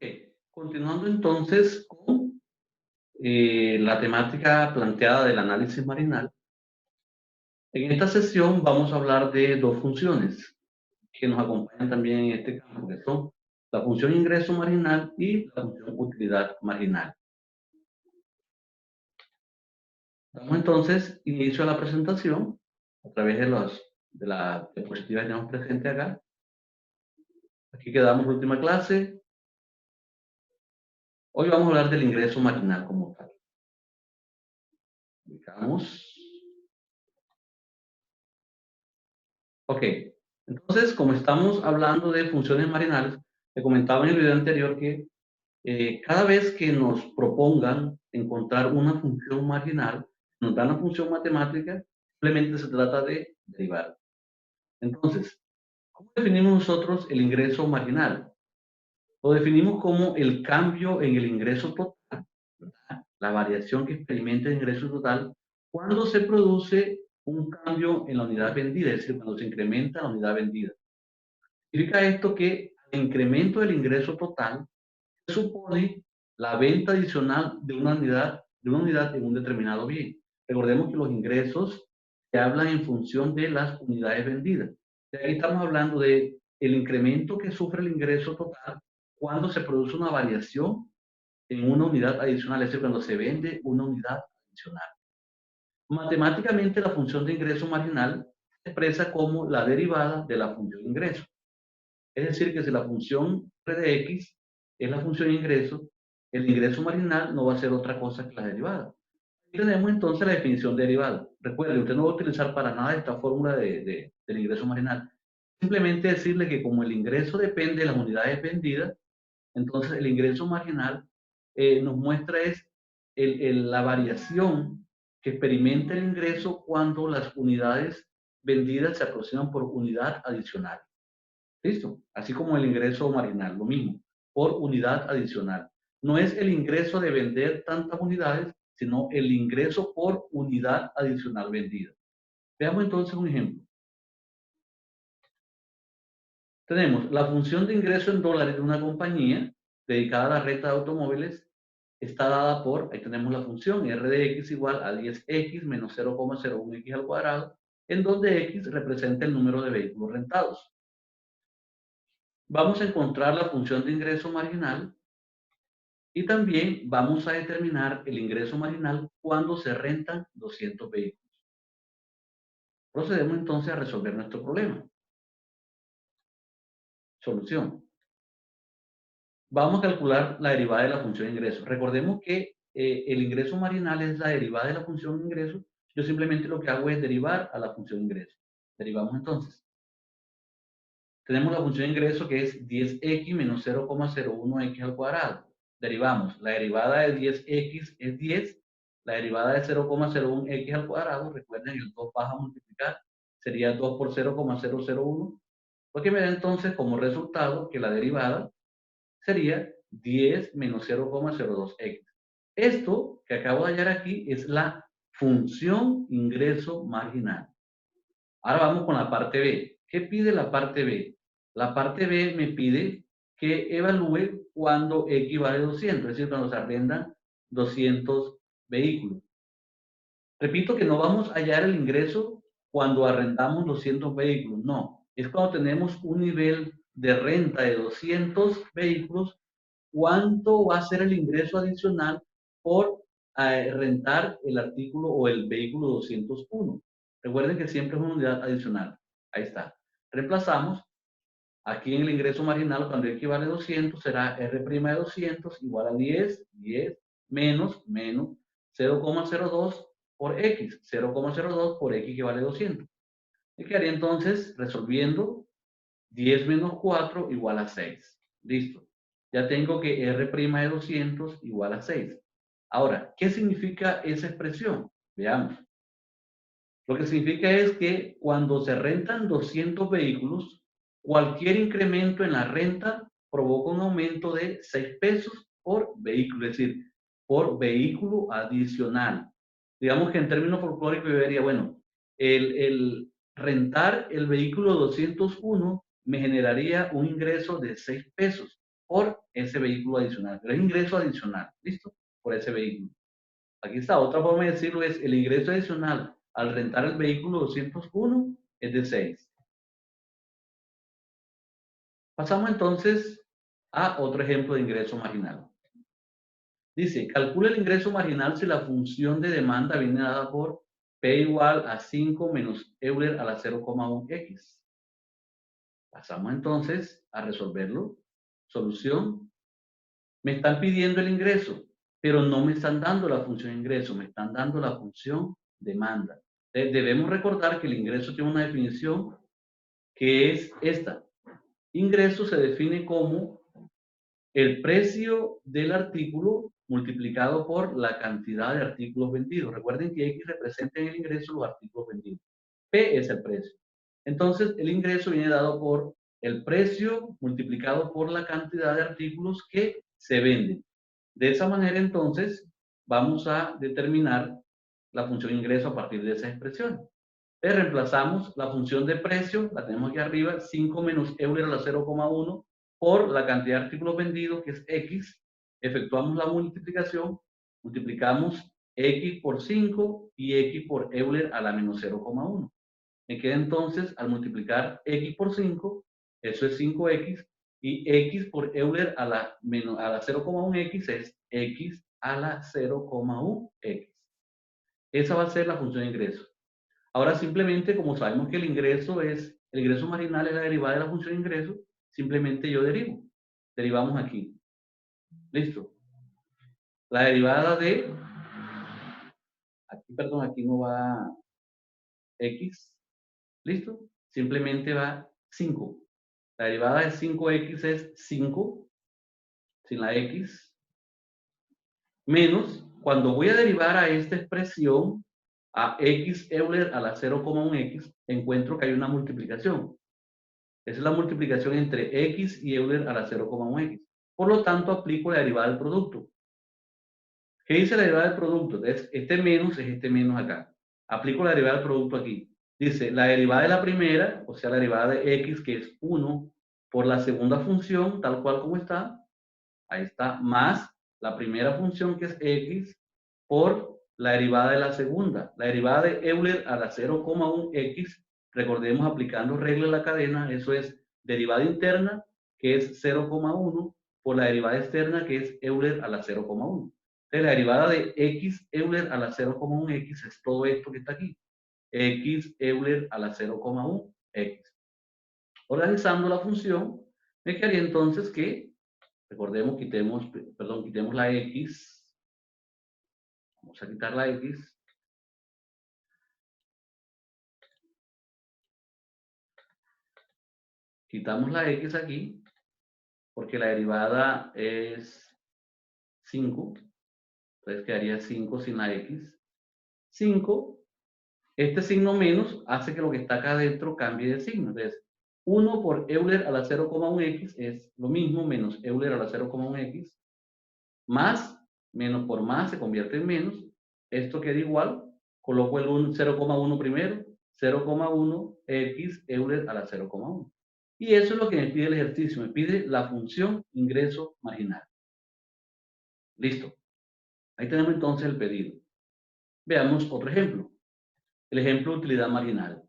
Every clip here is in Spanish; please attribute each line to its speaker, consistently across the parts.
Speaker 1: Ok, continuando entonces con la temática planteada del análisis marinal, en esta sesión vamos a hablar de dos funciones que nos acompañan también en este campo, que son la función ingreso marginal y la función utilidad marginal. Damos entonces inicio a la presentación a través de la diapositiva que tenemos presente acá. Aquí quedamos la última clase. Hoy vamos a hablar del ingreso marginal como tal. Ubicamos. Ok, entonces, como estamos hablando de funciones marginales, te comentaba en el video anterior que cada vez que nos propongan encontrar una función marginal, nos dan la función matemática, simplemente se trata de derivar. Entonces, ¿cómo definimos nosotros el ingreso marginal? Lo definimos como el cambio en el ingreso total, ¿verdad? La variación que experimenta el ingreso total cuando se produce un cambio en la unidad vendida, es decir, cuando se incrementa la unidad vendida. Significa esto que el incremento del ingreso total supone la venta adicional de una unidad en un determinado bien. Recordemos que los ingresos se hablan en función de las unidades vendidas. De ahí estamos hablando de el incremento que sufre el ingreso total cuando se produce una variación en una unidad adicional, es decir, cuando se vende una unidad adicional. Matemáticamente, la función de ingreso marginal se expresa como la derivada de la función ingreso. Es decir, que si la función p de x es la función ingreso, el ingreso marginal no va a ser otra cosa que la derivada. Y tenemos entonces la definición de derivada. Recuerde, usted no va a utilizar para nada esta fórmula del ingreso marginal. Simplemente decirle que como el ingreso depende de las unidades vendidas, entonces el ingreso marginal nos muestra es la variación que experimenta el ingreso cuando las unidades vendidas se aproximan por unidad adicional. ¿Listo? Así como el ingreso marginal, lo mismo, por unidad adicional. No es el ingreso de vender tantas unidades, sino el ingreso por unidad adicional vendida. Veamos entonces un ejemplo. Tenemos la función de ingreso en dólares de una compañía dedicada a la renta de automóviles. Está dada por, ahí tenemos la función R de X igual a 10X menos 0,01X al cuadrado, en donde X representa el número de vehículos rentados. Vamos a encontrar la función de ingreso marginal y también vamos a determinar el ingreso marginal cuando se rentan 200 vehículos. Procedemos entonces a resolver nuestro problema. Solución. Vamos a calcular la derivada de la función ingreso. Recordemos que el ingreso marginal es la derivada de la función ingreso. Yo simplemente lo que hago es derivar a la función ingreso. Derivamos entonces. Tenemos la función ingreso que es 10x menos 0,01x al cuadrado. Derivamos. La derivada de 10x es 10. La derivada de 0,01x al cuadrado, recuerden, el 2 baja a multiplicar, sería 2 por 0,001, lo que me da entonces como resultado que la derivada sería 10 menos 0,02x. Esto que acabo de hallar aquí es la función ingreso marginal. Ahora vamos con la parte B. ¿Qué pide la parte B? La parte B me pide que evalúe cuando X vale 200, es decir, cuando se arrendan 200 vehículos. Repito que no vamos a hallar el ingreso cuando arrendamos 200 vehículos, no. Es cuando tenemos un nivel de renta de 200 vehículos, ¿cuánto va a ser el ingreso adicional por rentar el artículo o el vehículo 201? Recuerden que siempre es una unidad adicional. Ahí está. Reemplazamos. Aquí en el ingreso marginal, cuando X vale 200, será R' de 200 igual a 10 menos 0,02 por X, 0,02 por X que vale 200. Y quedaría entonces, resolviendo, 10 menos 4 igual a 6. Listo. Ya tengo que R' de 200 igual a 6. Ahora, ¿qué significa esa expresión? Veamos. Lo que significa es que cuando se rentan 200 vehículos, cualquier incremento en la renta provoca un aumento de 6 pesos por vehículo, es decir, por vehículo adicional. Digamos que en términos folclóricos yo diría, bueno, el rentar el vehículo 201 me generaría un ingreso de 6 pesos. por ese vehículo adicional, pero es ingreso adicional, ¿listo? Por ese vehículo. Aquí está, otra forma de decirlo es el ingreso adicional al rentar el vehículo 201 es de 6. Pasamos entonces a otro ejemplo de ingreso marginal. Dice, calcula el ingreso marginal si la función de demanda viene dada por P igual a 5 menos Euler a la 0,1x. Pasamos entonces a resolverlo. Solución. Me están pidiendo el ingreso, pero no me están dando la función ingreso, me están dando la función demanda. Debemos recordar que el ingreso tiene una definición que es esta. Ingreso se define como el precio del artículo multiplicado por la cantidad de artículos vendidos. Recuerden que X representa en el ingreso los artículos vendidos. P es el precio. Entonces, el ingreso viene dado por el precio multiplicado por la cantidad de artículos que se venden. De esa manera, entonces, vamos a determinar la función ingreso a partir de esa expresión. Reemplazamos la función de precio, la tenemos aquí arriba, 5 menos Euler a la 0,1 por la cantidad de artículos vendidos, que es X. Efectuamos la multiplicación, multiplicamos X por 5 y X por Euler a la menos 0,1. Me queda entonces, al multiplicar X por 5, eso es 5X, y X por Euler a la 0,1X es X a la 0,1X. Esa va a ser la función de ingreso. Ahora simplemente, como sabemos que el ingreso marginal es la derivada de la función de ingreso, simplemente yo derivo. Derivamos aquí. Listo. La derivada de, aquí, perdón, aquí no va X. ¿Listo? Simplemente va 5. La derivada de 5X es 5, sin la X, menos, cuando voy a derivar a esta expresión, a X Euler a la 0,1X, encuentro que hay una multiplicación. Esa es la multiplicación entre X y Euler a la 0,1X. Por lo tanto, aplico la derivada del producto. ¿Qué dice la derivada del producto? Entonces, este menos es este menos acá. Aplico la derivada del producto aquí. Dice, la derivada de la primera, o sea, la derivada de X, que es 1, por la segunda función, tal cual como está. Ahí está, más la primera función, que es X, por la derivada de la segunda. La derivada de Euler a la 0,1X, recordemos aplicando regla de la cadena, eso es derivada interna, que es 0,1, por la derivada externa, que es Euler a la 0,1. Entonces, la derivada de X Euler a la 0,1X es todo esto que está aquí. X Euler a la 0,1X. Organizando la función, me quedaría entonces que, recordemos, quitemos la X. Vamos a quitar la X. Quitamos la X aquí, porque la derivada es 5. Entonces quedaría 5 sin la X. 5. Este signo menos hace que lo que está acá adentro cambie de signo. Entonces, 1 por Euler a la 0,1x es lo mismo, menos Euler a la 0,1x, más, menos por más se convierte en menos. Esto queda igual. Coloco el 0,1 primero, 0,1x Euler a la 0,1. Y eso es lo que me pide el ejercicio. Me pide la función ingreso marginal. Listo. Ahí tenemos entonces el pedido. Veamos otro ejemplo. El ejemplo de utilidad marginal.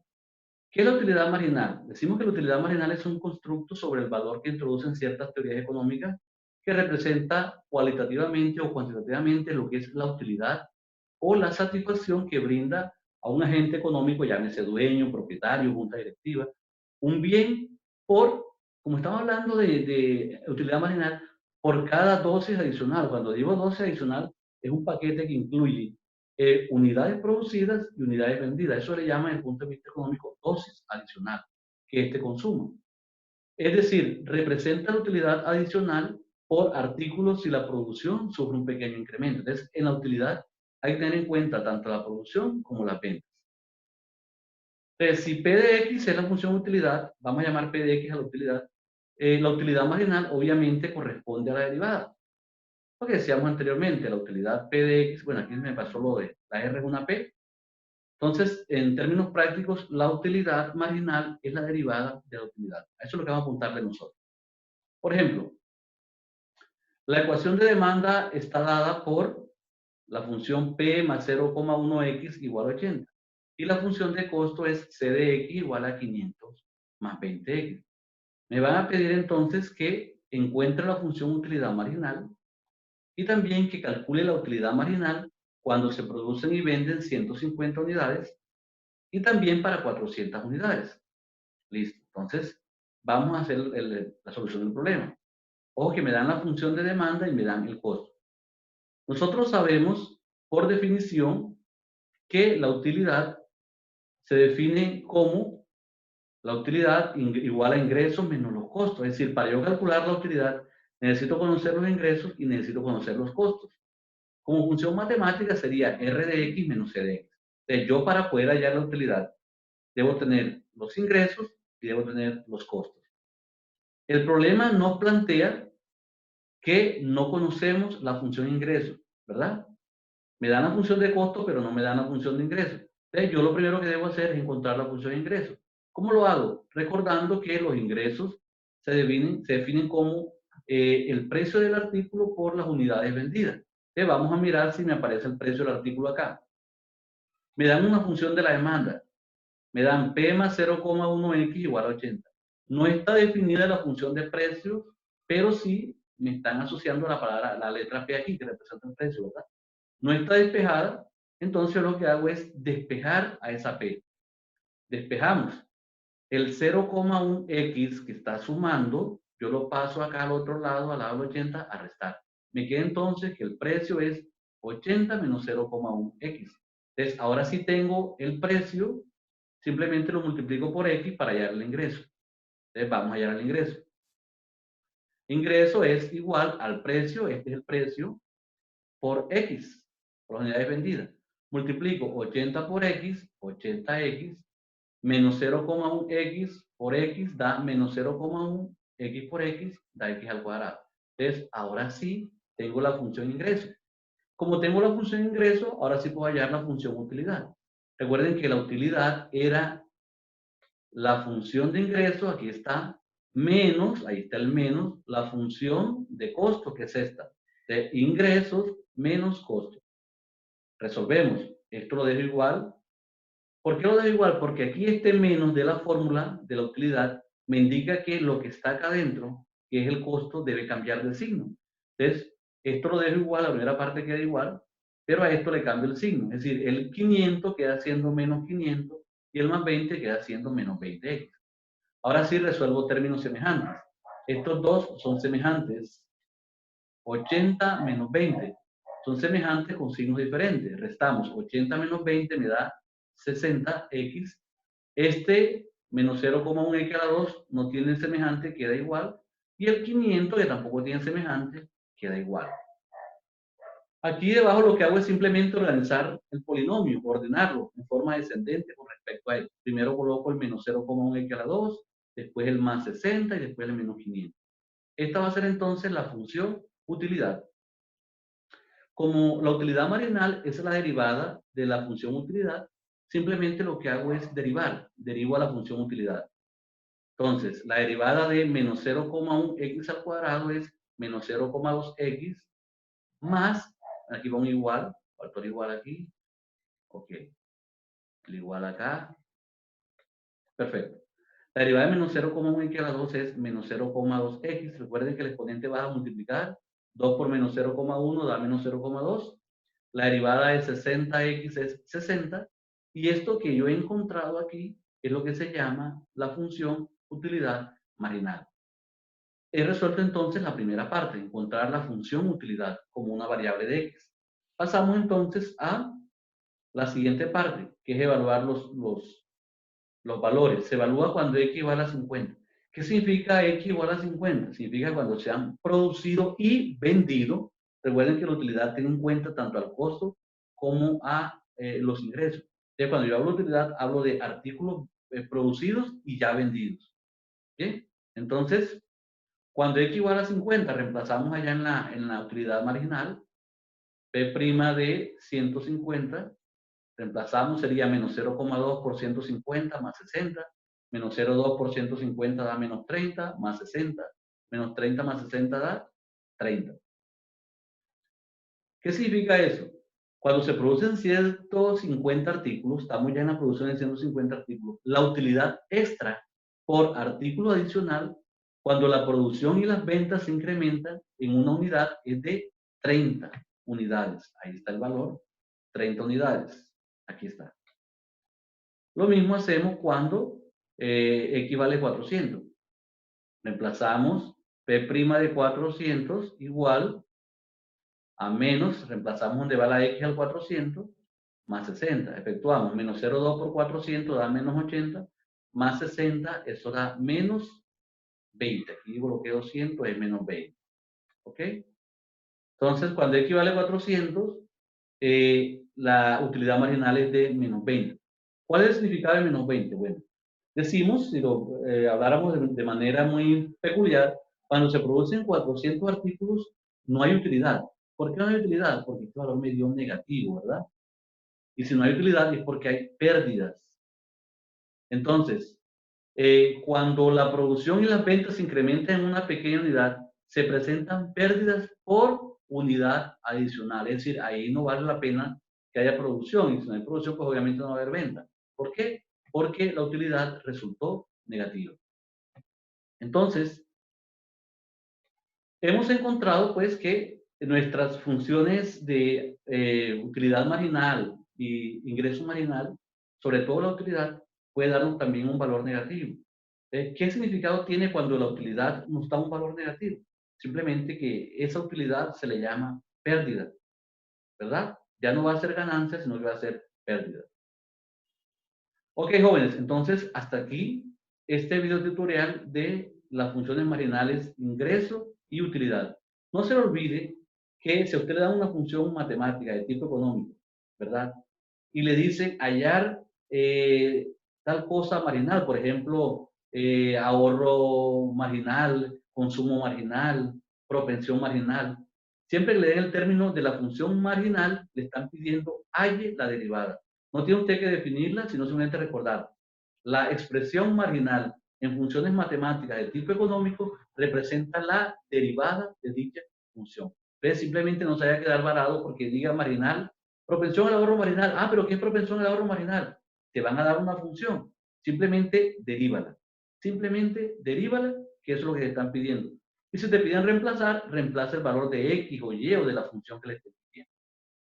Speaker 1: ¿Qué es la utilidad marginal? Decimos que la utilidad marginal es un constructo sobre el valor que introducen ciertas teorías económicas que representa cualitativamente o cuantitativamente lo que es la utilidad o la satisfacción que brinda a un agente económico, llámese dueño, propietario, junta directiva, un bien por, como estamos hablando de utilidad marginal, por cada dosis adicional. Cuando digo dosis adicional, es un paquete que incluye unidades producidas y unidades vendidas. Eso le llama, desde el punto de vista económico, dosis adicional que este consumo. Es decir, representa la utilidad adicional por artículos si la producción sufre un pequeño incremento. Entonces, en la utilidad hay que tener en cuenta tanto la producción como las ventas. Entonces, si P de X es la función utilidad, vamos a llamar P de X a la utilidad marginal obviamente corresponde a la derivada. Lo que decíamos anteriormente, la utilidad P de X, bueno, aquí me pasó lo de la R es una P. Entonces, en términos prácticos, la utilidad marginal es la derivada de la utilidad. A eso es lo que vamos a apuntarle nosotros. Por ejemplo, La ecuación de demanda está dada por la función P más 0,1x igual a 80. Y la función de costo es C de X igual a 500 más 20x. Me van a pedir entonces que encuentre la función utilidad marginal y también que calcule la utilidad marginal cuando se producen y venden 150 unidades y también para 400 unidades. Listo. Entonces, vamos a hacer la solución del problema. Ojo que me dan la función de demanda y me dan el costo. Nosotros sabemos, por definición, que la utilidad se define como la utilidad igual a ingresos menos los costos. Es decir, para yo calcular la utilidad, necesito conocer los ingresos y necesito conocer los costos. Como función matemática sería R de X menos C de X. Entonces, yo para poder hallar la utilidad, debo tener los ingresos y debo tener los costos. El problema nos plantea que no conocemos la función ingreso, ¿verdad? Me dan la función de costo, pero no me dan la función de ingreso. Entonces, yo lo primero que debo hacer es encontrar la función de ingreso. ¿Cómo lo hago? Recordando que los ingresos se definen como el precio del artículo por las unidades vendidas. Entonces, vamos a mirar si me aparece el precio del artículo acá. Me dan una función de la demanda. Me dan P más 0,1x igual a 80. No está definida la función de precio, pero sí me están asociando la palabra, la letra P aquí, que representa el precio, ¿verdad? No está despejada, entonces lo que hago es despejar a esa P. Despejamos. El 0,1x que está sumando, yo lo paso acá al otro lado, al lado del 80, a restar. Me queda entonces que el precio es 80 menos 0,1x. Entonces, ahora sí tengo el precio, simplemente lo multiplico por x para hallar el ingreso. Entonces, vamos a hallar el ingreso. Ingreso es igual al precio, este es el precio, por X, por las unidades vendidas. Multiplico 80 por X, 80X, menos 0,1X por X da menos 0,1, X por X da X al cuadrado. Entonces, ahora sí tengo la función ingreso. Como tengo la función ingreso, ahora sí puedo hallar la función utilidad. Recuerden que la utilidad era la función de ingreso, aquí está, menos, ahí está el menos, la función de costo, que es esta, de ingresos menos costos. Resolvemos. Esto lo dejo igual. ¿Por qué lo dejo igual? Porque aquí este menos de la fórmula de la utilidad me indica que lo que está acá adentro, que es el costo, debe cambiar de signo. Entonces, esto lo dejo igual, la primera parte queda igual, pero a esto le cambio el signo. Es decir, el 500 queda siendo menos 500 y el más 20 queda siendo menos 20x. Ahora sí resuelvo términos semejantes. Estos dos son semejantes. 80 menos 20 son semejantes con signos diferentes. Restamos 80 menos 20 me da 60x. Este menos 0,1x a la 2 no tiene semejante, queda igual. Y el 500, que tampoco tiene semejante, queda igual. Aquí debajo lo que hago es simplemente organizar el polinomio, ordenarlo en forma descendente con respecto a él. Primero coloco el menos 0,1x a la 2, después el más 60 y después el menos 500. Esta va a ser entonces la función utilidad. Como la utilidad marginal es la derivada de la función utilidad, simplemente lo que hago es derivar, derivo a la función utilidad. Entonces, la derivada de menos 0,1x al cuadrado es menos 0,2x más, aquí pongo igual, factor igual aquí, ok, el igual acá, perfecto. La derivada de menos 0,1x a la 2 es menos 0,2x. Recuerden que el exponente va a multiplicar. 2 por menos 0,1 da menos 0,2. La derivada de 60x es 60. Y esto que yo he encontrado aquí es lo que se llama la función utilidad marginal. He resuelto entonces la primera parte, encontrar la función utilidad como una variable de x. Pasamos entonces a la siguiente parte, que es evaluar los valores. Se evalúa cuando x igual a 50. ¿Qué significa x igual a 50? Significa cuando se han producido y vendido. Recuerden que la utilidad tiene en cuenta tanto al costo como a los ingresos. Entonces, cuando yo hablo de utilidad, hablo de artículos producidos y ya vendidos. ¿Bien? Entonces, cuando x igual a 50, reemplazamos allá en la utilidad marginal, P' de 150 reemplazamos, sería menos 0,2 por 150 más 60, menos 0,2 por 150 da menos 30, más 60, menos 30 más 60 da 30. ¿Qué significa eso? Cuando se producen 150 artículos, estamos ya en la producción de 150 artículos, la utilidad extra por artículo adicional, cuando la producción y las ventas se incrementan en una unidad, es de 30 unidades. Ahí está el valor, 30 unidades. Aquí está. Lo mismo hacemos cuando equivale a 400. Reemplazamos P' de 400 igual a menos, reemplazamos donde va la X al 400, más 60. Efectuamos menos 0,2 por 400 da menos 80, más 60, eso da menos 20. Aquí digo lo que es 200 es menos 20. ¿Ok? Entonces, cuando equivale a 400, la utilidad marginal es de menos 20. ¿Cuál es el significado de menos 20? Bueno, decimos, si lo habláramos de manera muy peculiar, cuando se producen 400 artículos, no hay utilidad. ¿Por qué no hay utilidad? Porque este valor me dio negativo, ¿verdad? Y si no hay utilidad es porque hay pérdidas. Entonces, cuando la producción y las ventas se incrementan en una pequeña unidad, se presentan pérdidas por unidad adicional. Es decir, ahí no vale la pena que haya producción. Y si no hay producción, pues obviamente no va a haber venta. ¿Por qué? Porque la utilidad resultó negativa. Entonces, hemos encontrado pues que nuestras funciones de utilidad marginal y ingreso marginal, sobre todo la utilidad, puede darnos también un valor negativo. ¿Qué significado tiene cuando la utilidad nos da un valor negativo? Simplemente que esa utilidad se le llama pérdida, ¿verdad? Ya no va a ser ganancia, sino que va a ser pérdida. Ok, jóvenes, entonces hasta aquí este video tutorial de las funciones marginales ingreso y utilidad. No se le olvide que si a usted le da una función matemática de tipo económico, ¿verdad? Y le dice hallar tal cosa marginal, por ejemplo, ahorro marginal, consumo marginal, propensión marginal. Siempre que le den el término de la función marginal, le están pidiendo halle la derivada. No tiene usted que definirla, sino simplemente recordar. La expresión marginal en funciones matemáticas de tipo económico representa la derivada de dicha función. Entonces, simplemente no se vaya a quedar varado porque diga marginal, propensión al ahorro marginal. Ah, pero ¿qué es propensión al ahorro marginal? Te van a dar una función. Simplemente derívala. Simplemente derívala, que es lo que te están pidiendo. Y si te piden reemplazar, reemplaza el valor de X o Y o de la función que le esté